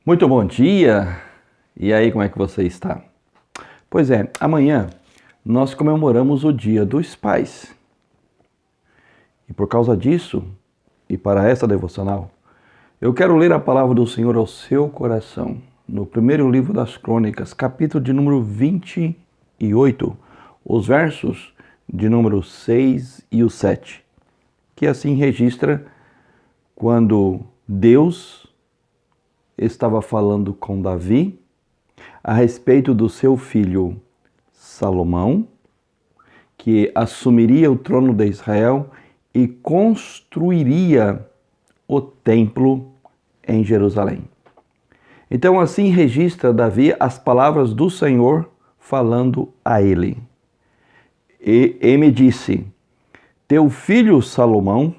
Muito bom dia! E aí, como é que você está? Pois é, amanhã nós comemoramos o Dia dos Pais. E por causa disso, e para essa devocional, eu quero ler a palavra do Senhor ao seu coração, no primeiro livro das Crônicas, capítulo de número 28, os versos de número 6 e o 7, que assim registra quando Deus estava falando com Davi a respeito do seu filho Salomão, que assumiria o trono de Israel e construiria o templo em Jerusalém. Então assim registra Davi as palavras do Senhor falando a ele. E me disse: teu filho Salomão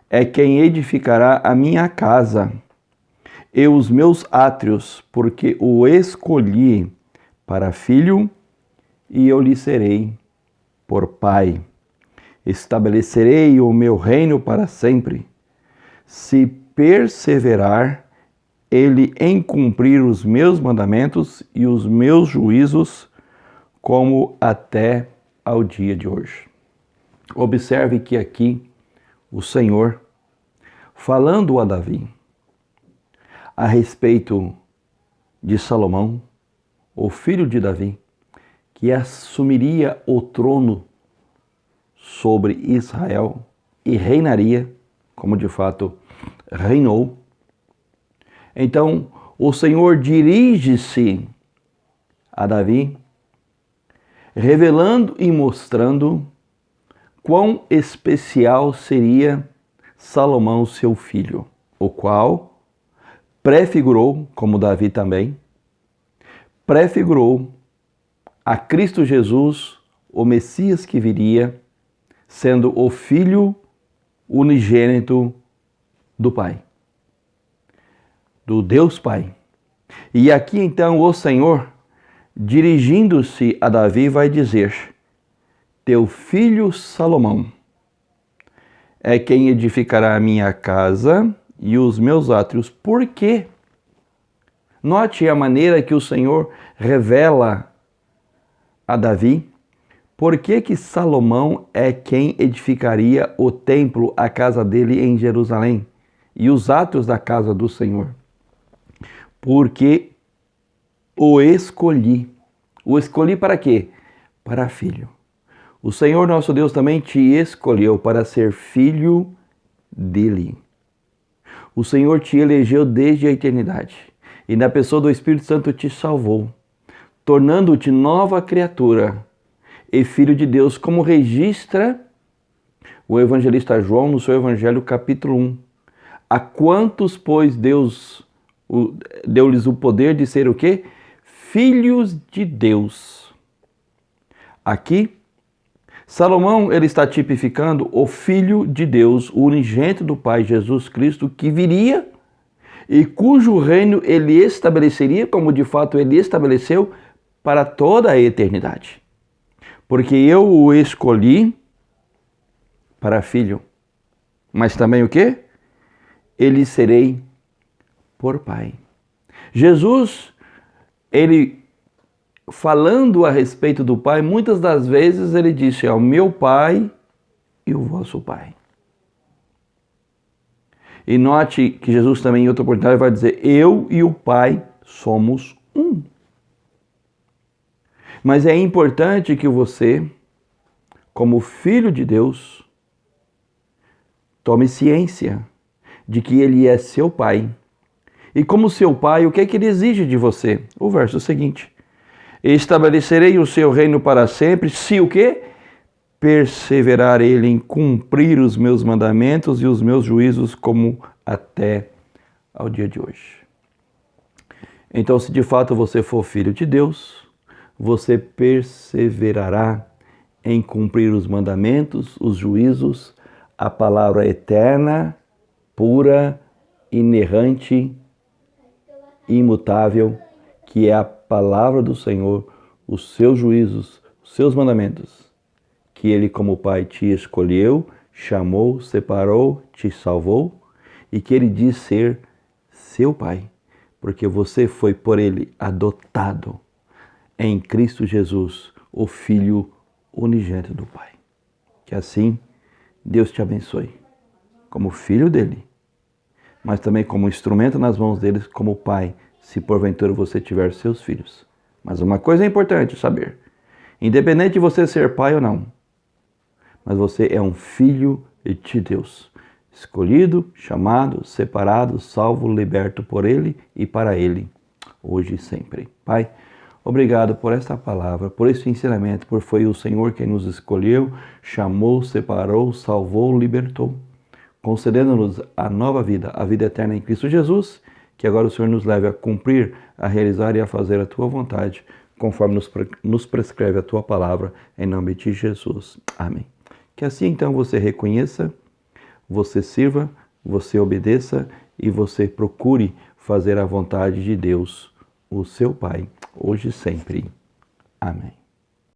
é quem edificará a minha casa e os meus átrios, porque o escolhi para filho e eu lhe serei por pai. Estabelecerei o meu reino para sempre. Se perseverar ele em cumprir os meus mandamentos e os meus juízos, como até ao dia de hoje. Observe que aqui o Senhor, falando a Davi a respeito de Salomão, o filho de Davi, que assumiria o trono sobre Israel e reinaria, como de fato reinou. Então, o Senhor dirige-se a Davi, revelando e mostrando quão especial seria Salomão, seu filho, o qual prefigurou, como Davi também, prefigurou a Cristo Jesus, o Messias que viria, sendo o Filho unigênito do Pai, do Deus Pai. E aqui então o Senhor, dirigindo-se a Davi, vai dizer: teu filho Salomão é quem edificará a minha casa e os meus átrios. Por quê? Note a maneira que o Senhor revela a Davi. Por que Salomão é quem edificaria o templo, a casa dele em Jerusalém, e os átrios da casa do Senhor? Porque o escolhi. O escolhi para quê? Para filho. O Senhor nosso Deus também te escolheu para ser filho dele. O Senhor te elegeu desde a eternidade e na pessoa do Espírito Santo te salvou, tornando-te nova criatura e filho de Deus, como registra o evangelista João no seu evangelho capítulo 1. A quantos, pois, Deus deu-lhes o poder de ser o quê? Filhos de Deus. Aqui, Salomão, ele está tipificando o Filho de Deus, o unigênito do Pai, Jesus Cristo, que viria e cujo reino ele estabeleceria, como de fato ele estabeleceu, para toda a eternidade. Porque eu o escolhi para filho, mas também o quê? Ele serei por pai. Jesus, ele falando a respeito do Pai, muitas das vezes ele disse: ao meu Pai e o vosso Pai. E note que Jesus também em outra oportunidade vai dizer: eu e o Pai somos um. Mas é importante que você, como filho de Deus, tome ciência de que ele é seu Pai. E como seu Pai, o que é que ele exige de você? O verso seguinte: estabelecerei o seu reino para sempre, se o quê? Perseverar ele em cumprir os meus mandamentos e os meus juízos, como até ao dia de hoje. Então, se de fato você for filho de Deus, você perseverará em cumprir os mandamentos, os juízos, a palavra eterna, pura, inerrante, imutável, que é a palavra do Senhor, os seus juízos, os seus mandamentos, que Ele como Pai te escolheu, chamou, separou, te salvou, e que Ele diz ser seu Pai, porque você foi por Ele adotado em Cristo Jesus, o Filho unigênito do Pai. Que assim Deus te abençoe, como filho dele, mas também como instrumento nas mãos dele, como pai, se porventura você tiver seus filhos. Mas uma coisa é importante saber, independente de você ser pai ou não, mas você é um filho de Deus, escolhido, chamado, separado, salvo, liberto por Ele e para Ele, hoje e sempre. Pai, obrigado por esta palavra, por este ensinamento, por foi o Senhor quem nos escolheu, chamou, separou, salvou, libertou, concedendo-nos a nova vida, a vida eterna em Cristo Jesus, que agora o Senhor nos leve a cumprir, a realizar e a fazer a Tua vontade, conforme nos prescreve a Tua palavra, em nome de Jesus. Amém. Que assim então você reconheça, você sirva, você obedeça e você procure fazer a vontade de Deus, o seu Pai, hoje e sempre. Amém.